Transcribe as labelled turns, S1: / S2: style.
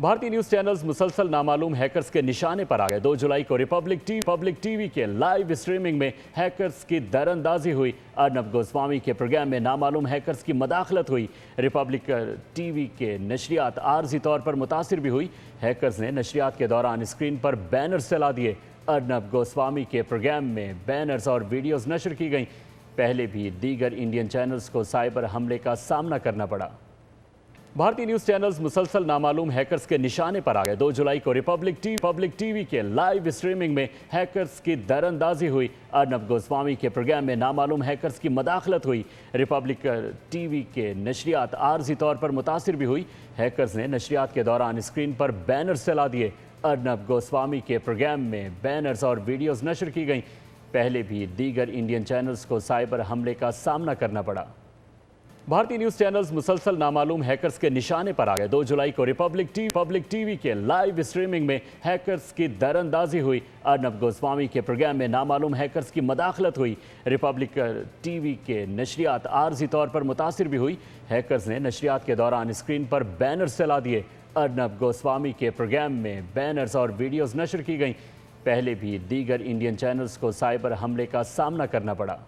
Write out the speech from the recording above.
S1: भारतीय news channels मुसलसल नामालूम hackers के निशाने पर आ गए। 2 जुलाई को रिपब्लिक टीवी के लाइव स्ट्रीमिंग में हैकर्स की दरअंदाजी हुई। अर्नब गोस्वामी के प्रोग्राम में नामालूम हैकर्स की मदाखलत हुई। रिपब्लिक टीवी के नशरियात आर्जी तौर पर मुतासिर भी हुई। हैकर्स ने नशरियात के दौरान स्क्रीन पर बैनर्स चला दिए। अर्नब गोस्वामी के प्रोग्राम में बैनर्स और वीडियोज़ नशर की गईं। पहले भी दीगर इंडियन चैनल्स को साइबर हमले का सामना करना पड़ा। भारतीय न्यूज़ चैनल्स मुसलसल नामालूम हैकर्स के निशाने पर आ गए। 2 जुलाई को रिपब्लिक टीवी के लाइव स्ट्रीमिंग में हैकर्स की दरअंदाजी हुई। अर्नब गोस्वामी के प्रोग्राम में नामालूम हैकर्स की मदाखलत हुई। रिपब्लिक टीवी के नशरियात आर्जी तौर पर मुतासिर भी हुई। हैकर्स ने नशरियात के दौरान स्क्रीन पर बैनर्स चला दिए। अर्नब गोस्वामी के प्रोग्राम में बैनर्स और वीडियोज़ नशर की गईं। पहले भी दीगर इंडियन चैनल्स को साइबर हमले का सामना करना पड़ा। भारतीय न्यूज़ चैनल्स मुसलसल नामालूम हैकर्स के निशाने पर आ गए। 2 जुलाई को रिपब्लिक टीवी के लाइव स्ट्रीमिंग में हैकर्स की दरअंदाजी हुई। अर्नब गोस्वामी के प्रोग्राम में नामालूम हैकर्स की मदाखलत हुई। रिपब्लिक टीवी के नशरियात आर्जी तौर पर मुतासिर भी हुई। हैकर्स ने नशरियात के दौरान स्क्रीन पर बैनर्स चला दिए। अर्नब गोस्वामी के प्रोग्राम में बैनर्स और वीडियोज़ नशर की गईं। पहले भी दीगर इंडियन चैनल्स को साइबर हमले का सामना करना पड़ा।